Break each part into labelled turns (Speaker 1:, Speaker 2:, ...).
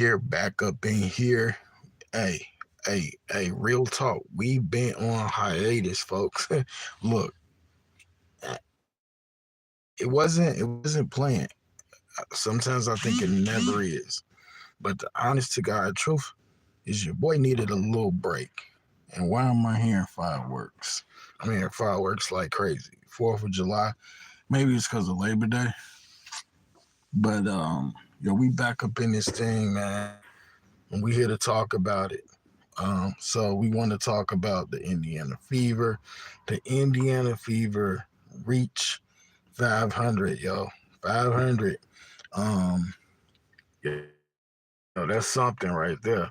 Speaker 1: Here, back up in here. Hey, hey, real talk. We've been on hiatus, folks. Look, it wasn't planned. Sometimes I think it never is. But the honest to God truth is your boy needed a little break. And why am I hearing fireworks? I'm hearing fireworks like crazy. 4th of July. Maybe it's because of Labor Day. But we back up in this thing, man. And we here to talk about it. So we want to talk about the Indiana Fever. The Indiana Fever reach 500, yo. 500. Um, yeah, that's something right there.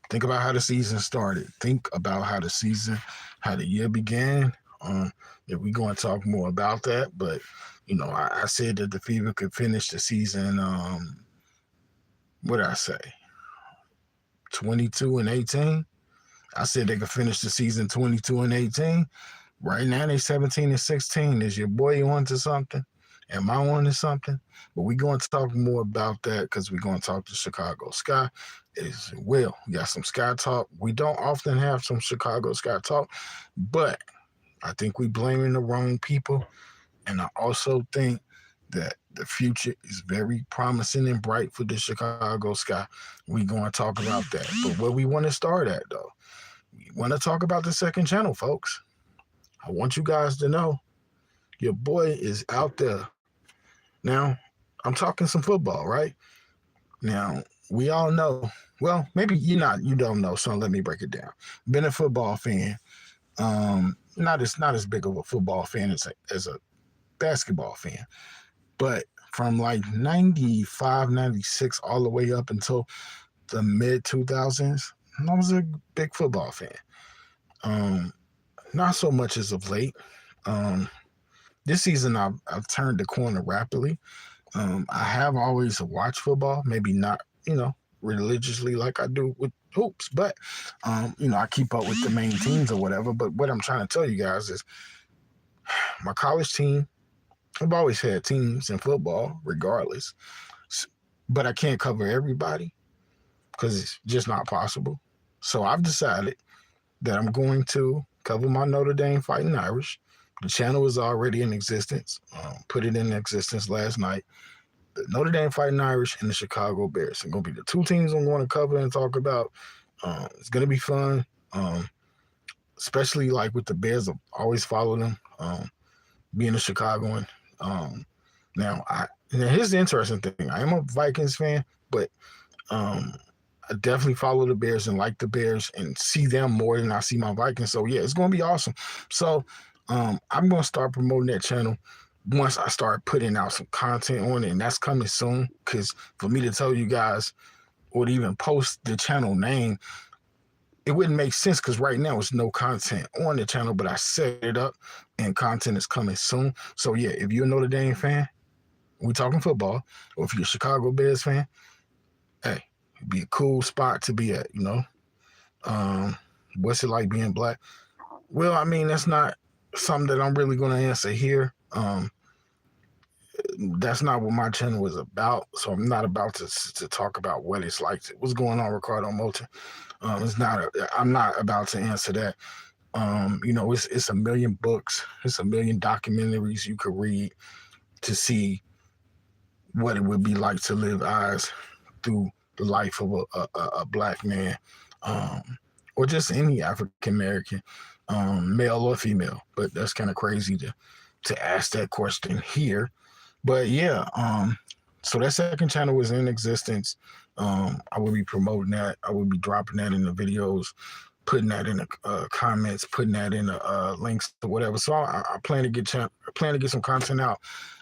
Speaker 1: Think about how the season started. Think about how the year began. If we going to talk more about that, but I said that the Fever could finish the season. What did I say? 22-18. I said they could finish the season 22-18. Right now they 17-16. Is your boy on to something? Am I on to something? But we're going to talk more about that because we're going to talk to Chicago Sky as well. We got some Sky talk. We don't often have some Chicago Sky talk, but I think we blaming the wrong people. And I also think that the future is very promising and bright for the Chicago Sky. We're going to talk about that. But where we want to start at, though, we want to talk about the second channel, folks. I want you guys to know your boy is out there. Now, I'm talking some football, right? Now, we all know, well, maybe you don't know, so let me break it down. Been a football fan, not as big of a football fan as a basketball fan, but from like 95, 96, all the way up until the mid 2000s, I was a big football fan. Um, Not so much as of late. Um, this season, I've turned the corner rapidly. I have always watched football, maybe not, religiously like I do with hoops, but, I keep up with the main teams or whatever. But what I'm trying to tell you guys is my college team, I've always had teams in football, regardless, but I can't cover everybody because it's just not possible. So I've decided that I'm going to cover my Notre Dame Fighting Irish. The channel is already in existence. Put it in existence last night. The Notre Dame Fighting Irish and the Chicago Bears are going to be the two teams I'm going to cover and talk about. It's going to be fun, especially like with the Bears. I've always followed them, being a Chicagoan. Now, here's the interesting thing. I am a Vikings fan, but I definitely follow the Bears and like the Bears and see them more than I see my Vikings. So yeah, it's gonna be awesome. So I'm gonna start promoting that channel once I start putting out some content on it, and that's coming soon. Because for me to tell you guys or to even post the channel name, it wouldn't make sense because right now it's no content on the channel, but I set it up and content is coming soon. So yeah, if you're a Notre Dame fan, we talking football, or if you're a Chicago Bears fan, hey, it'd be a cool spot to be at, What's it like being black? Well, I mean, that's not something that I'm really going to answer here. That's not what my channel is about. So I'm not about to talk about what it's like. What's going on, Ricardo Moulton? I'm not about to answer that. It's a million books, it's a million documentaries you could read to see what it would be like to live eyes through the life of a black man, or just any African American, male or female. But that's kind of crazy to ask that question here. But yeah, so that second channel was in existence. I will be promoting that. I will be dropping that in the videos, putting that in the comments, putting that in the links or whatever. So I plan to get some content out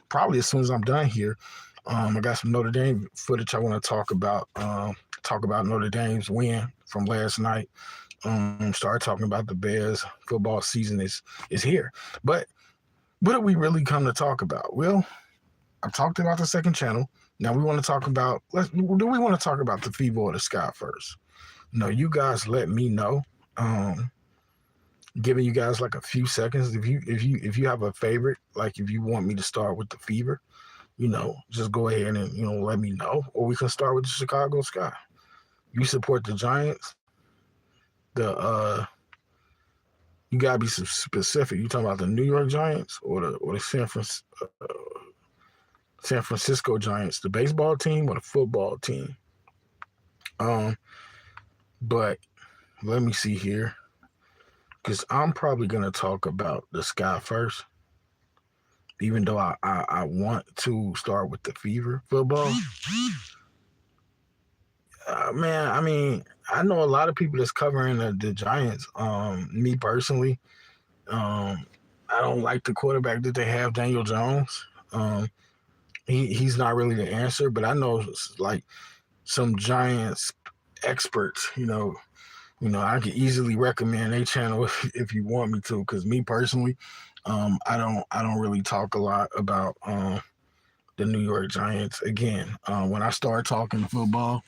Speaker 1: probably as soon as I'm done here. I got some Notre Dame footage I want to talk about. Talk about Notre Dame's win from last night. Start talking about the Bears. Football season is here. But what do we really come to talk about? Well, I've talked about the second channel. Now we want to talk about. Do we want to talk about the Fever or the Sky first? No, you guys let me know. Giving you guys like a few seconds. If you have a favorite, like if you want me to start with the Fever, just go ahead and let me know, or we can start with the Chicago Sky. You support the Giants. The you gotta be specific. You talking about the New York Giants or the San Francisco Giants, the baseball team or the football team? Um, but let me see here, because I'm probably gonna talk about the Sky first, even though I want to start with the Fever football. Man, I mean, I know a lot of people that's covering the Giants. Me personally, um, I don't like the quarterback that they have, Daniel Jones. Um, he's not really the answer, but I know like some Giants experts. I could easily recommend a channel if you want me to. Because me personally, I don't really talk a lot about the New York Giants. Again, when I start talking football,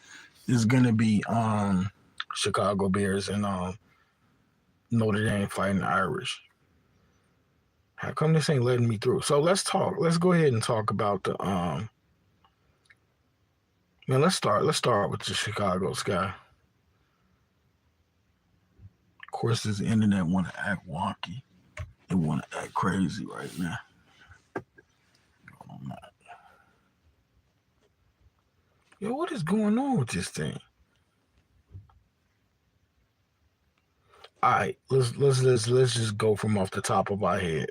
Speaker 1: it's gonna be Chicago Bears and Notre Dame Fighting Irish. How come this ain't letting me through? So let's talk. Let's go ahead and talk about the man. Let's start with the Chicago Sky. Of course, this internet want to act wonky. It want to act crazy right now. Yo, what is going on with this thing? All right, let's just go from off the top of our head.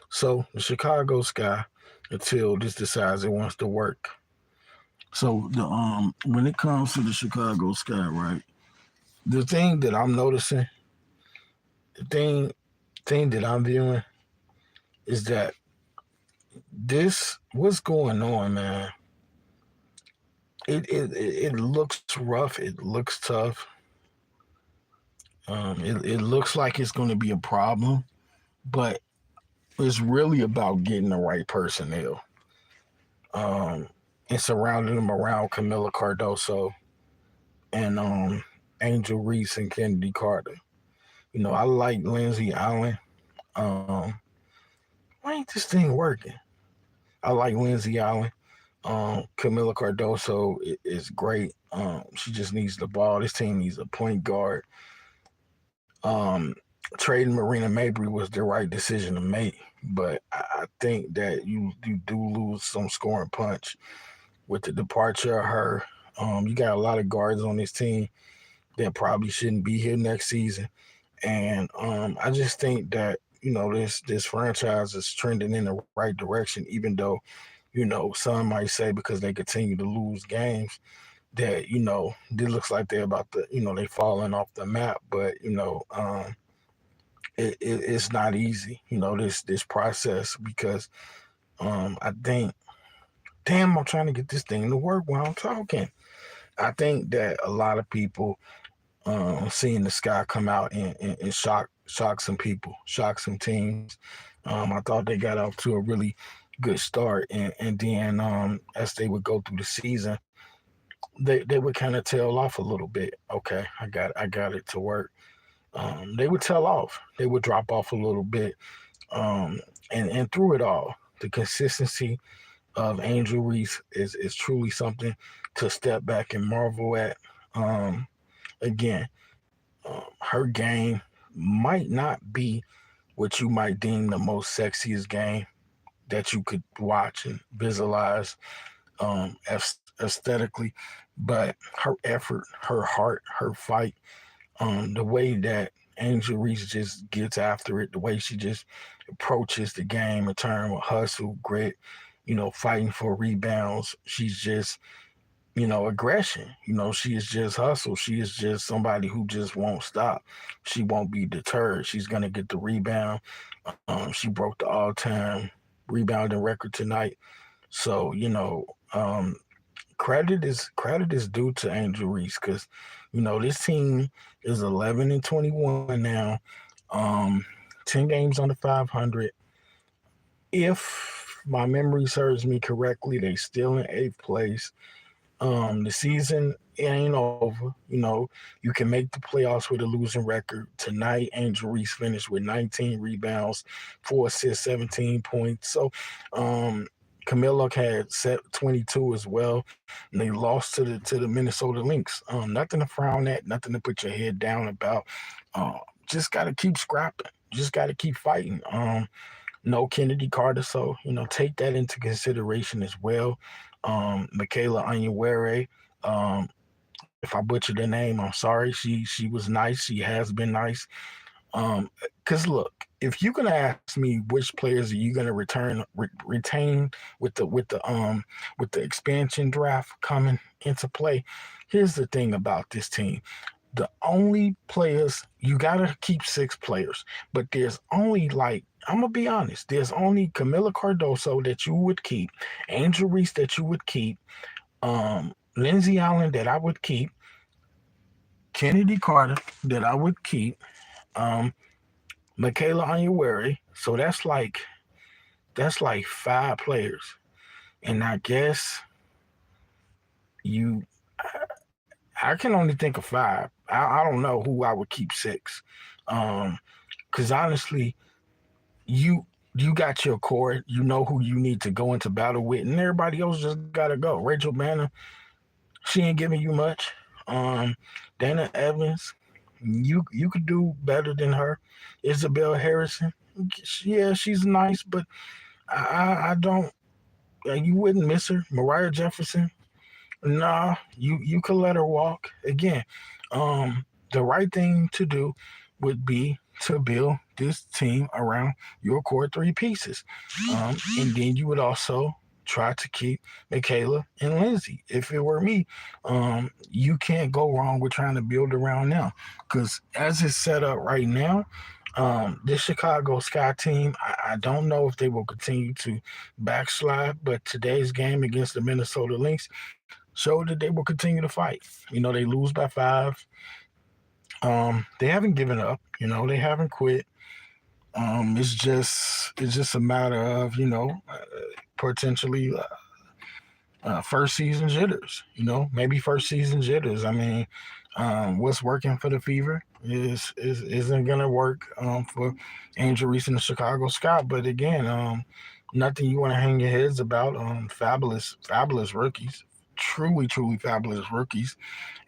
Speaker 1: So the Chicago Sky, until this decides it wants to work. So the when it comes to the Chicago Sky, right? The thing that I'm noticing, the thing that I'm viewing is that this what's going on, man. It looks rough. It looks tough. It looks like it's going to be a problem, but it's really about getting the right personnel um, and surrounding them around Camila Cardoso and Angel Reese and Kennedy Carter. I like Lindsey Allen. Um, why ain't this thing working? I like Lindsey Allen. Camila Cardoso is great. She just needs the ball. This team needs a point guard. Um, Trading Marina Mabry was the right decision to make, but I think that you do lose some scoring punch with the departure of her. You got a lot of guards on this team that probably shouldn't be here next season, and I just think that this franchise is trending in the right direction, even though some might say because they continue to lose games that it looks like they're about to they falling off the map, but it's not easy, this process because I think, damn, I'm trying to get this thing to work while I'm talking. I think that a lot of people seeing the Sky come out and shock some people, shock some teams. I thought they got off to a really good start, and then as they would go through the season, they would kind of tail off a little bit. Okay, I got it to work. They would tail off. They would drop off a little bit. And through it all, the consistency of Angel Reese is truly something to step back and marvel at. Again, her game might not be what you might deem the most sexiest game that you could watch and visualize aesthetically, but her effort, her heart, her fight, the way that Angel Reese just gets after it, the way she just approaches the game in terms of hustle, grit, fighting for rebounds. She's just, aggression. She is just hustle. She is just somebody who just won't stop. She won't be deterred. She's going to get the rebound. She broke the all time rebounding record tonight. So, credit is due to Angel Reese because this team is 11-21 now, 10 games under 500. If my memory serves me correctly, they still in eighth place. The season ain't over. You can make the playoffs with a losing record. Tonight, Angel Reese finished with 19 rebounds, 4 assists, 17 points. So, Camilla had set 22 as well, and they lost to the Minnesota Lynx. Nothing to frown at, nothing to put your head down about. Uh, just got to keep scrapping. Just got to keep fighting. No Kennedy Carter, so take that into consideration as well. Michaela Onyenwere, if I butchered her name, I'm sorry. She was nice. She has been nice. Because look, if you're gonna ask me which players are you gonna retain with the expansion draft coming into play, here's the thing about this team. The only players you gotta keep 6 players, but there's only like I'm gonna be honest. There's only Camila Cardoso that you would keep, Angel Reese that you would keep, Lindsay Allen that I would keep, Kennedy Carter that I would keep, um, Michaela Onyenwere. So that's like 5 players, and I guess you. I can only think of 5. I don't know who I would keep 6. Um, because honestly, you you got your core. You know who you need to go into battle with, and everybody else just gotta go. Rachel Banner, she ain't giving you much. Um, Dana Evans, you could do better than her. Isabel Harrison, yeah, she's nice, but I don't. You wouldn't miss her. Mariah Jefferson, nah, you could let her walk. Again, the right thing to do would be to build this team around your core 3 pieces, and then you would also try to keep Michaela and Lindsay. If it were me, you can't go wrong with trying to build around them because as it's set up right now. This Chicago Sky team, I don't know if they will continue to backslide, but today's game against the Minnesota Lynx showed that they will continue to fight. They lose by 5. They haven't given up. They haven't quit. It's just a matter of potentially first season jitters. Maybe first season jitters. I mean, what's working for the Fever isn't gonna work for Angel Reese and the Chicago Sky. But again, nothing you want to hang your heads about. Fabulous rookies, truly fabulous rookies.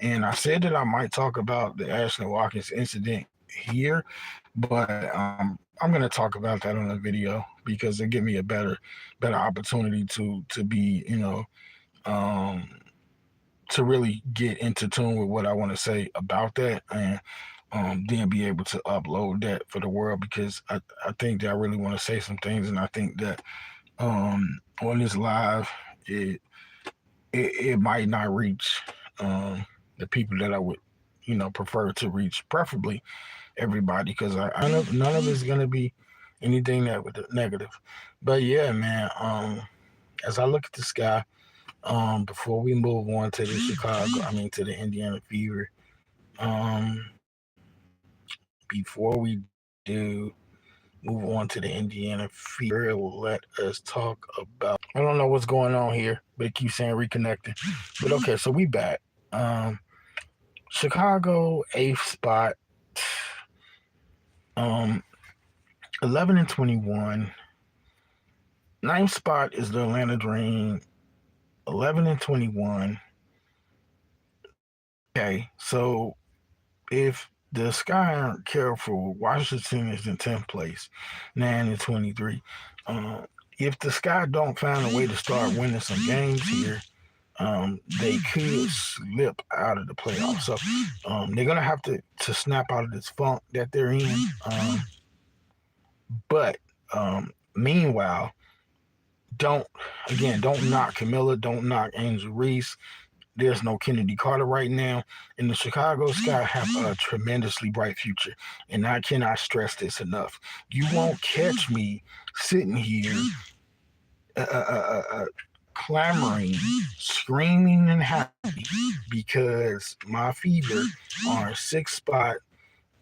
Speaker 1: And I said that I might talk about the Ashley Watkins incident here, but I'm going to talk about that on the video because it give me a better opportunity to be um, to really get into tune with what I want to say about that and then be able to upload that for the world because I think that I really want to say some things and I think that on this live it it might not reach the people that I would prefer to reach, preferably everybody, because none of it's gonna be anything that with negative. But yeah, man. As I look at the sky, before we move on to the to the Indiana Fever, um, before we do move on to the Indiana Fever, let us talk about. I don't know what's going on here, but it keeps saying reconnecting. But okay, so we back. Um, Chicago 8th spot, um, 11-21. Ninth spot is the Atlanta Dream, 11-21. Okay, so if the Sky aren't careful, Washington is in 10th place, 9-23. If the Sky don't find a way to start winning some games here, they could slip out of the playoffs. So they're gonna have to snap out of this funk that they're in. But meanwhile, don't don't knock Camilla, don't knock Angel Reese. There's no Kennedy Carter right now, and the Chicago Sky have a tremendously bright future. And I cannot stress this enough. You won't catch me sitting here uh, uh, uh, uh, clamoring, screaming, and happy because my Fever are 6th spot,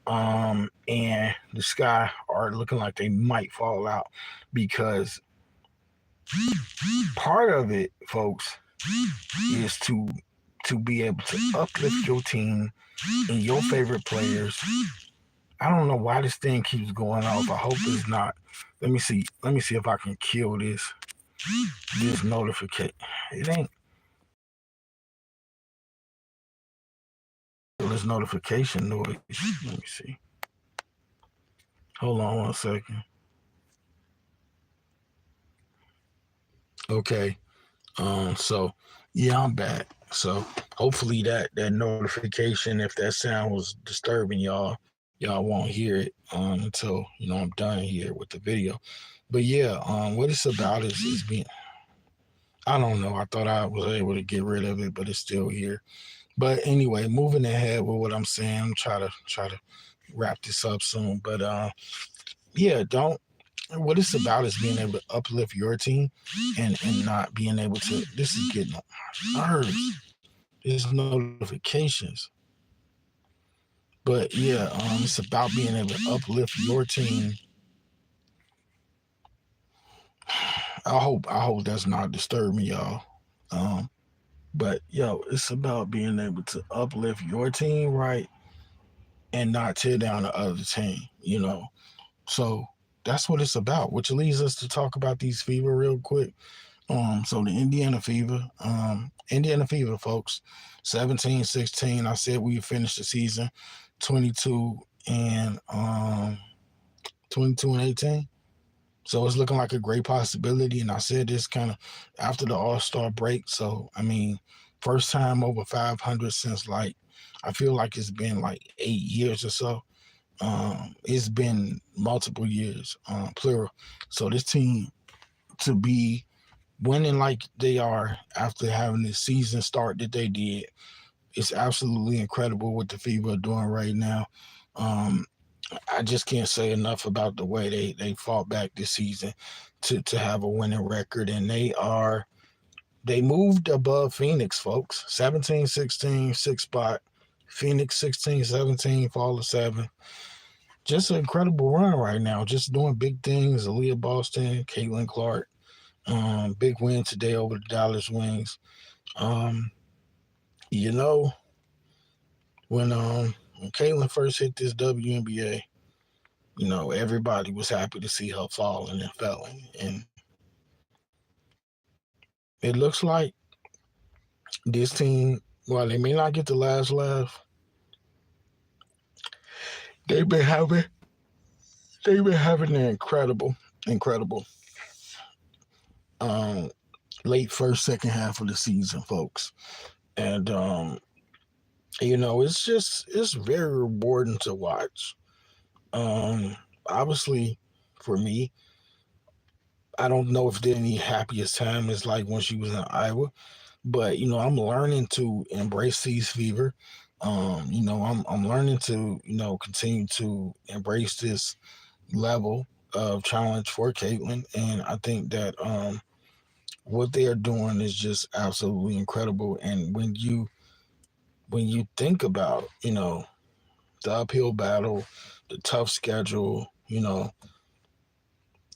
Speaker 1: and the Sky are looking like they might fall out because part of it, folks, is to be able to uplift your team and your favorite players. I don't know why this thing keeps going off. I hope it's not. Let me see. Let me see if I can kill this. this notification. It ain't this notification noise. Let me see. Hold on 1 second. Okay. So yeah, I'm back. So hopefully that notification, if that sound was disturbing y'all won't hear it until I'm done here with the video. But yeah, what it's about is being. I don't know. I thought I was able to get rid of it, but it's still here. But anyway, moving ahead with what I'm saying, I'm try to wrap this up soon. But yeah, don't. What it's about is being able to uplift your team and not being able to. This is getting on my nerves. There's notifications. But yeah, it's about being able to uplift your team. I hope that's not disturbing y'all. Um, but yo, it's about being able to uplift your team, right, and not tear down the other team. So that's what it's about, which leads us to talk about these fever real quick. So the Indiana Fever, folks, 17-16. I said we finished the season 22 and 18. So it's looking like a great possibility. And I said this kind of after the All-Star break. So I mean, first time over 500 since like I feel like it's been like 8 years or so. It's been multiple years, plural. So this team to be winning like they are after having the season start that they did, it's absolutely incredible what the Fever are doing right now. Um, I just can't say enough about the way they fought back this season to have a winning record, and they moved above Phoenix, folks. 17-16, six spot. Phoenix 16-17, fall of seven. Just an incredible run right now. Just doing big things. Aaliyah Boston, Caitlin Clark. Big win today over the Dallas Wings. Um, you know, when Caitlin first hit this WNBA, everybody was happy to see her falling and failing. And it looks like this team, while they may not get the last laugh, they've been having they've been having an incredible um late first, second half of the season, folks. And it's very rewarding to watch. Um, Obviously, for me, I don't know if there any happiest time is like when she was in Iowa, but I'm learning to embrace these fever. I'm learning to continue to embrace this level of challenge for Caitlin, and I think that what they are doing is just absolutely incredible. And when you think about the uphill battle, the tough schedule,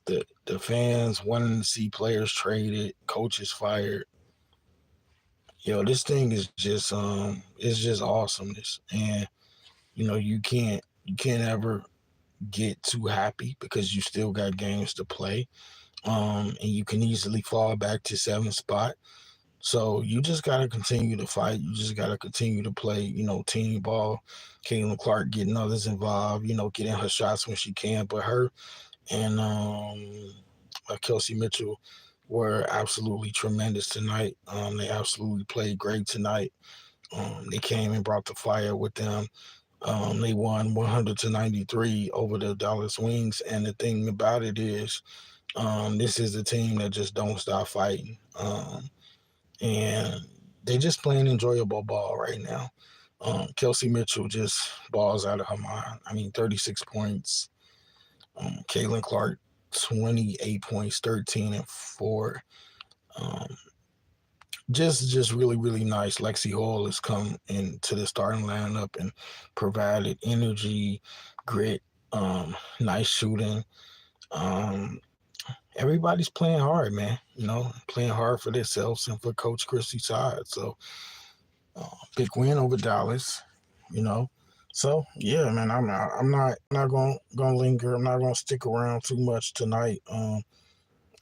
Speaker 1: the fans wanting to see players traded, coaches fired. This thing is just it's just awesomeness. And you can't ever get too happy because you still got games to play. And you can easily fall back to seventh spot. So you just gotta continue to fight. You just gotta continue to play, team ball. Caitlin Clark getting others involved, getting her shots when she can. But her and Kelsey Mitchell were absolutely tremendous tonight. They absolutely played great tonight. They came and brought the fire with them. They won 100-93 over the Dallas Wings. And the thing about it is, this is a team that just don't stop fighting. And they just playing enjoyable ball right now. Kelsey Mitchell just balls out of her mind. I mean, 36 points. Caitlin Clark, 28 points, 13 and 4. Um, just really, really nice. Lexi Hall has come into the starting lineup and provided energy, grit, nice shooting. Um, Everybody's playing hard, man. Playing hard for themselves and for Coach Christie's side. So big win over Dallas. You know. So yeah, man. I'm not gonna linger. I'm not gonna stick around too much tonight.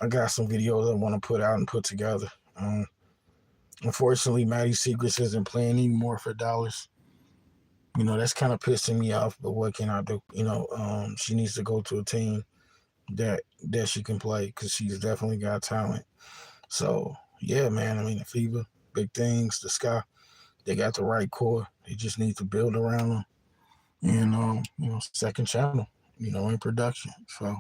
Speaker 1: I got some videos I want to put out and put together. Unfortunately, Maddie Secrets isn't playing anymore for Dallas. That's kind of pissing me off, but what can I do? She needs to go to a team that she can play because she's definitely got talent. So yeah, man. I mean, the Fever, big things. The Sky, they got the right core. They just need to build around them. And second channel, in production. So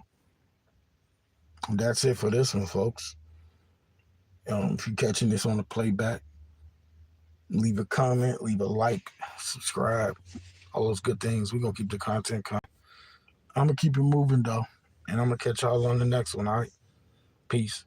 Speaker 1: that's it for this one, folks. If you're catching this on the playback, leave a comment, leave a like, subscribe, all those good things. We're gonna keep the content coming. I'm gonna keep it moving though, and I'm gonna catch y'all on the next one. All right, peace.